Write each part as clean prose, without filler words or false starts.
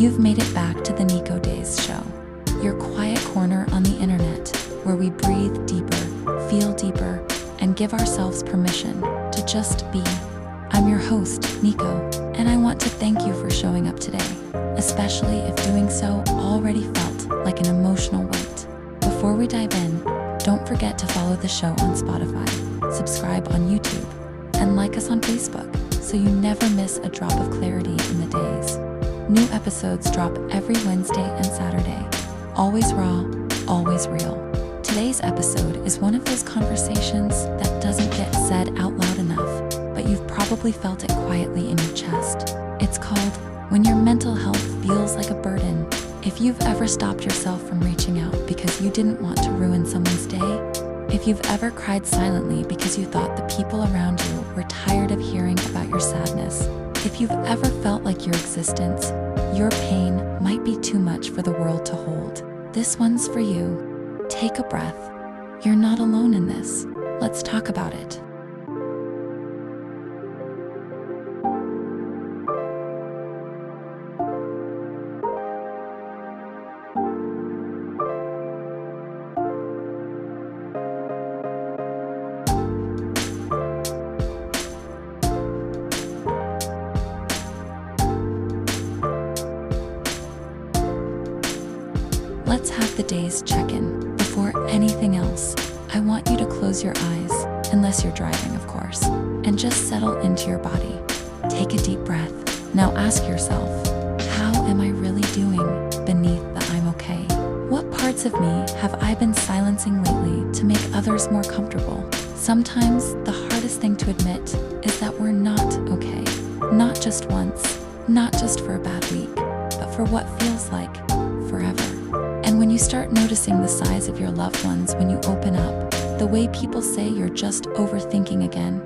You've made it back to the Nikko Daze show, your quiet corner on the internet where we breathe deeper, feel deeper, and give ourselves permission to just be. I'm your host, Nikko, and I want to thank you for showing up today, especially if doing so already felt like an emotional weight. Before we dive in, don't forget to follow the show on Spotify, subscribe on YouTube, and like us on Facebook so you never miss a drop of clarity in the days. New episodes drop every Wednesday and Saturday. Always raw, always real. Today's episode is one of those conversations that doesn't get said out loud enough, but you've probably felt it quietly in your chest. It's called When Your Mental Health Feels Like a Burden. If you've ever stopped yourself from reaching out because you didn't want to ruin someone's day, if you've ever cried silently because you thought the people around you were tired of hearing about your sadness, if you've ever felt like your existence, your pain might be too much for the world to hold, this one's for you. Take a breath. You're not alone in this. Let's talk about it. Let's have the day's check-in. Before anything else, I want you to close your eyes, unless you're driving, of course, and just settle into your body. Take a deep breath. Now ask yourself, how am I really doing beneath the I'm okay? What parts of me have I been silencing lately to make others more comfortable? Sometimes the hardest thing to admit is that we're not okay. Not just once, not just for a bad week, but for what feels like forever. And when you start noticing the size of your loved ones when you open up, the way people say you're just overthinking again,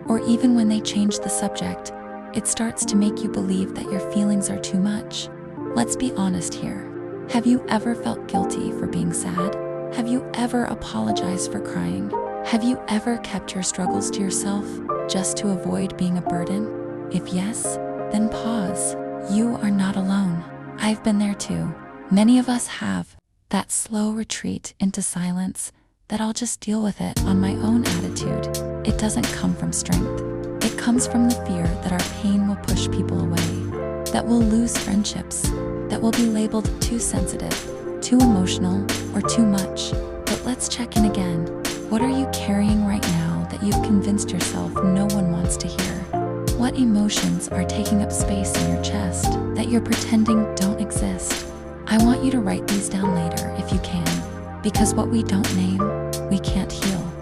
or even when they change the subject, it starts to make you believe that your feelings are too much. Let's be honest here. Have you ever felt guilty for being sad? Have you ever apologized for crying? Have you ever kept your struggles to yourself just to avoid being a burden? If yes, then pause. You are not alone. I've been there too. Many of us have that slow retreat into silence that I'll just deal with it on my own attitude. It doesn't come from strength. It comes from the fear that our pain will push people away, that we'll lose friendships, that we'll be labeled too sensitive, too emotional, or too much. But let's check in again. What are you carrying right now that you've convinced yourself no one wants to hear? What emotions are taking up space in your chest that you're pretending don't exist? I want you to write these down later if you can, because what we don't name, we can't heal.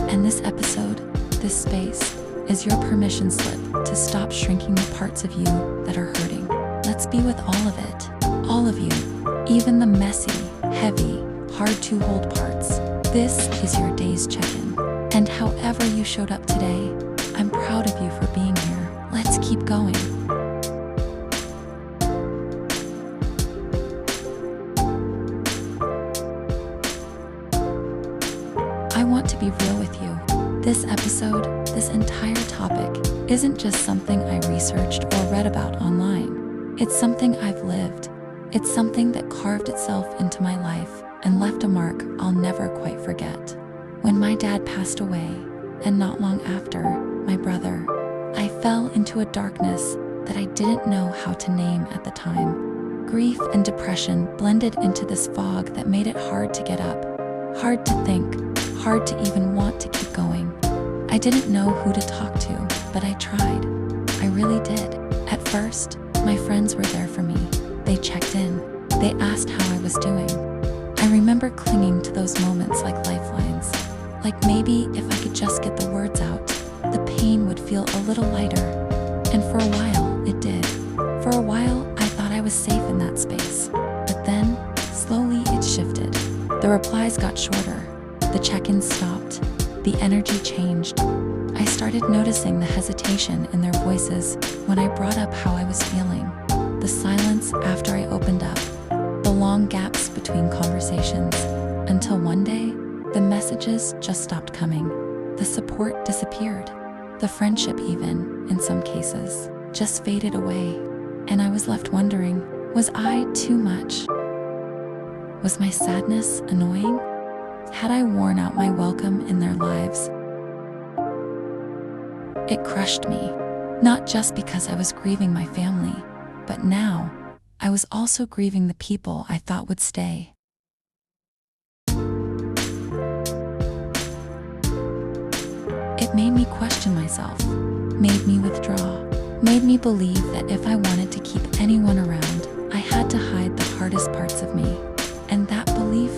And this episode, this space, is your permission slip to stop shrinking the parts of you that are hurting. Let's be with all of it, all of you, even the messy, heavy, hard to hold parts. This is your day's check-in. And however you showed up today, I'm proud of you for being here. Let's keep going. I want to be real with you. This episode, this entire topic, isn't just something I researched or read about online. It's something I've lived. It's something that carved itself into my life and left a mark I'll never quite forget. When my dad passed away, and not long after, my brother, I fell into a darkness that I didn't know how to name at the time. Grief and depression blended into this fog that made it hard to get up, hard to think, hard to even want to keep going. I didn't know who to talk to, but I tried. I really did. At first, my friends were there for me. They checked in. They asked how I was doing. I remember clinging to those moments like lifelines. Like maybe if I could just get the words out, the pain would feel a little lighter. And for a while, it did. For a while, I thought I was safe in that space. But then, slowly it shifted. The replies got shorter. The check-ins stopped. The energy changed. I started noticing the hesitation in their voices when I brought up how I was feeling. The silence after I opened up. The long gaps between conversations. Until one day, the messages just stopped coming. The support disappeared. The friendship even, in some cases, just faded away. And I was left wondering, Was I too much? Was my sadness annoying? Had I worn out my welcome in their lives? It crushed me, not just because I was grieving my family, but now I was also grieving the people I thought would stay. It made me question myself, made me withdraw, made me believe that if I wanted to keep anyone around, I had to hide the hardest parts of me. And that belief,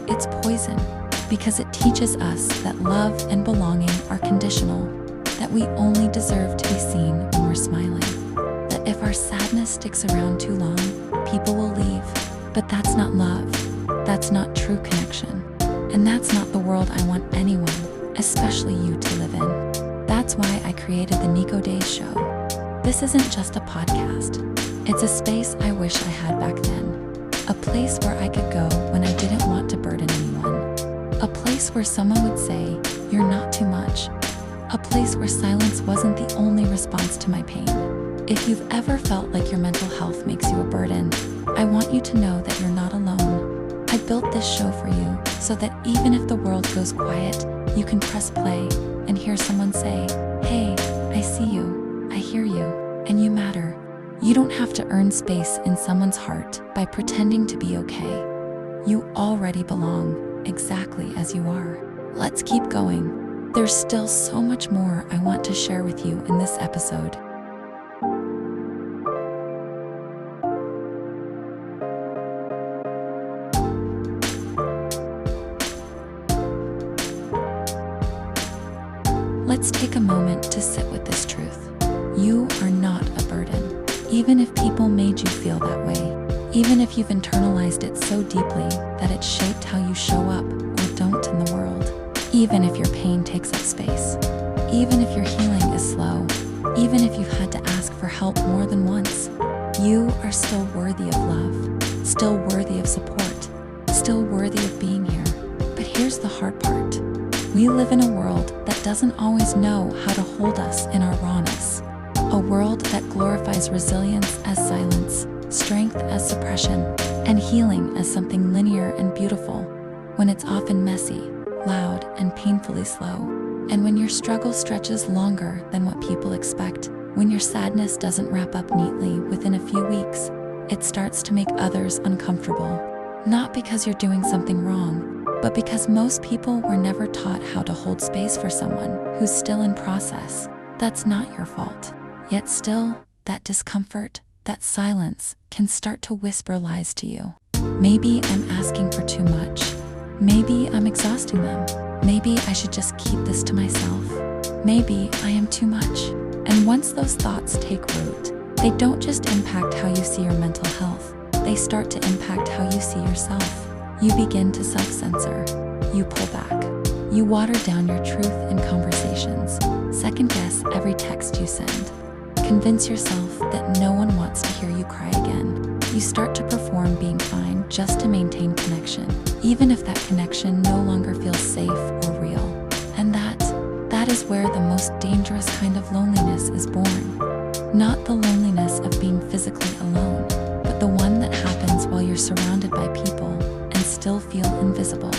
it's poison, because it teaches us that love and belonging are conditional, that we only deserve to be seen when we're smiling, that if our sadness sticks around too long, people will leave. But that's not love, that's not true connection, and that's not the world I want anyone, especially you, to live in. That's why I created the Nikko Daze show. This isn't just a podcast, it's a space I wish I had back then, a place where I could go when I didn't want to burden anyone, a place where someone would say, "You're not too much," a place where silence wasn't the only response to my pain. If you've ever felt like your mental health makes you a burden, I want you to know that you're not alone. I built this show for you so that even if the world goes quiet, you can press play and hear someone say, "Hey, I see you, I hear you, and you matter." You don't have to earn space in someone's heart by pretending to be okay. You already belong, exactly as you are. Let's keep going. There's still so much more I want to share with you in this episode. Let's take a moment to sit with this truth. You are not a burden, even if people made you feel that way, even if you've internalized it so deeply that it's shaped how you show up or don't in the world, even if your pain takes up space, even if your healing is slow, even if you've had to ask for help more than once, you are still worthy of love, still worthy of support, still worthy of being here. But here's the hard part. We live in a world that doesn't always know how to hold us in our rawness. A world that glorifies resilience as silence, strength as suppression, and healing as something linear and beautiful, when it's often messy, loud, and painfully slow. And when your struggle stretches longer than what people expect, when your sadness doesn't wrap up neatly within a few weeks, it starts to make others uncomfortable. Not because you're doing something wrong, but because most people were never taught how to hold space for someone who's still in process. That's not your fault. Yet still, that discomfort, that silence, can start to whisper lies to you. Maybe I'm asking for too much. Maybe I'm exhausting them. Maybe I should just keep this to myself. Maybe I am too much. And once those thoughts take root, they don't just impact how you see your mental health, they start to impact how you see yourself. You begin to self-censor. You pull back. You water down your truth in conversations. Second-guess every text you send. Convince yourself that no one wants to hear you cry again. You start to perform being fine just to maintain connection, even if that connection no longer feels safe or real. And that is where the most dangerous kind of loneliness is born. Not the loneliness of being physically alone, but the one that happens while you're surrounded by people and still feel invisible.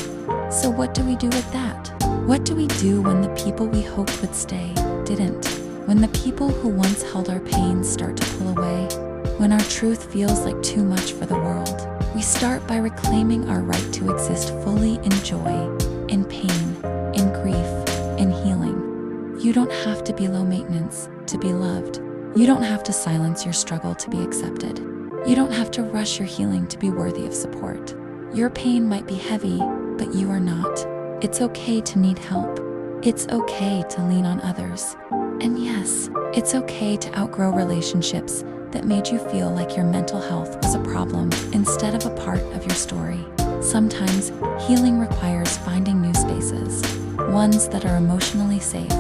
So what do we do with that? What do we do when the people we hoped would stay didn't? When the people who once held our pain start to pull away? When our truth feels like too much for the world? We start by reclaiming our right to exist fully in joy, in pain, in grief, in healing. You don't have to be low maintenance to be loved. You don't have to silence your struggle to be accepted. You don't have to rush your healing to be worthy of support. Your pain might be heavy, but you are not. It's okay to need help. It's okay to lean on others. And yes, it's okay to outgrow relationships that made you feel like your mental health was a problem instead of a part of your story. Sometimes healing requires finding new spaces, ones that are emotionally safe,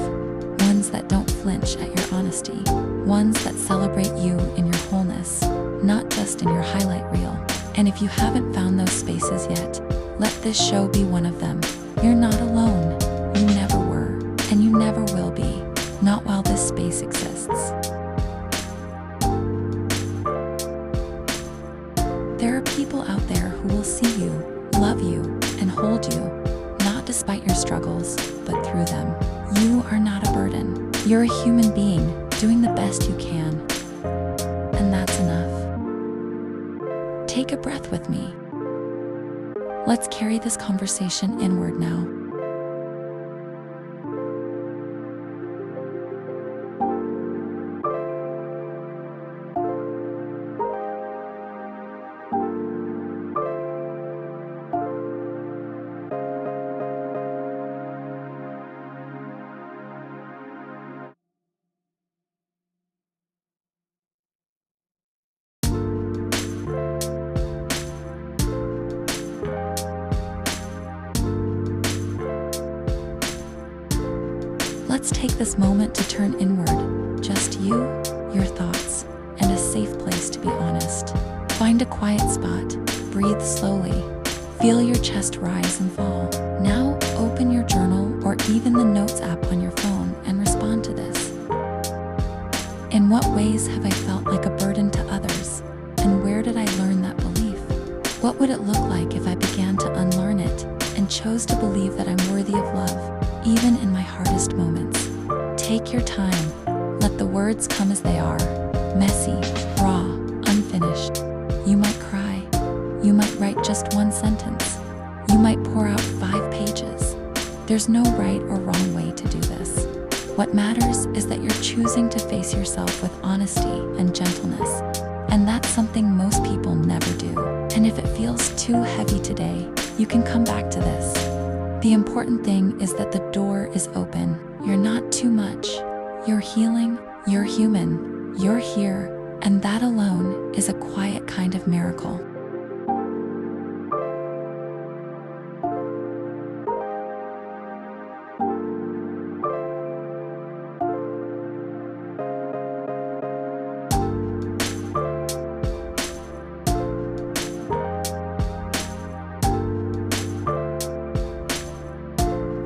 ones that don't flinch at your honesty, ones that celebrate you in your wholeness, not just in your highlight reel. And if you haven't found those spaces yet, let this show be one of them. You're not alone. You never were, and you never will be. Not while this space exists. people out there who will see you, love you, and hold you, not despite your struggles, but through them. You are not a burden. You're a human being doing the best you can. And that's enough. Take a breath with me. Let's carry this conversation inward now. Let's take this moment to turn inward. Just you, your thoughts, and a safe place to be honest. Find a quiet spot, breathe slowly, feel your chest rise and fall. Now open your journal or even the notes app on your phone and respond to this. In what ways have I felt like a burden to others? And where did I learn that belief? What would it look like if I began to unlearn it and chose to believe that I'm worthy of love, even in my hardest moments? Take your time. Let the words come as they are, messy, raw, unfinished. You might cry. You might write just one sentence. You might pour out 5 pages. There's no right or wrong way to do this. What matters is that you're choosing to face yourself with honesty and gentleness. And that's something most people never do. And if it feels too heavy today, you can come back to this. The important thing is that the door is open. You're not too much. You're healing. You're human. You're here. And that alone is a quiet kind of miracle.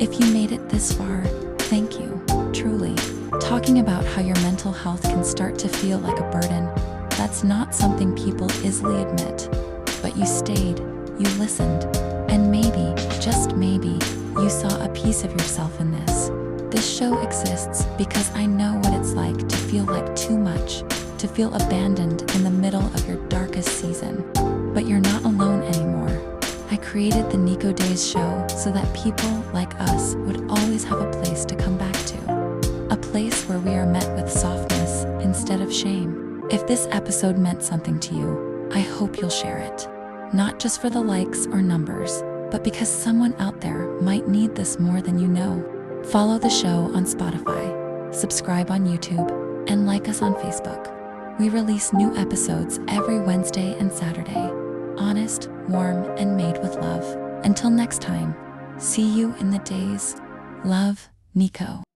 If you made it this far, thank you, truly. Talking about how your mental health can start to feel like a burden, that's not something people easily admit. But you stayed, you listened, and maybe, just maybe, you saw a piece of yourself in this. This show exists because I know what it's like to feel like too much, to feel abandoned in the middle of your darkest season. But you're not alone anymore. I created the Nikko Daze show so that people like us would always have a place to come back to. A place where we are met with softness instead of shame. If this episode meant something to you, I hope you'll share it. Not just for the likes or numbers, but because someone out there might need this more than you know. Follow the show on Spotify, subscribe on YouTube, and like us on Facebook. We release new episodes every Wednesday and Saturday. Honest, warm, and made with love. Until next time, see you in the days. Love, Nikko.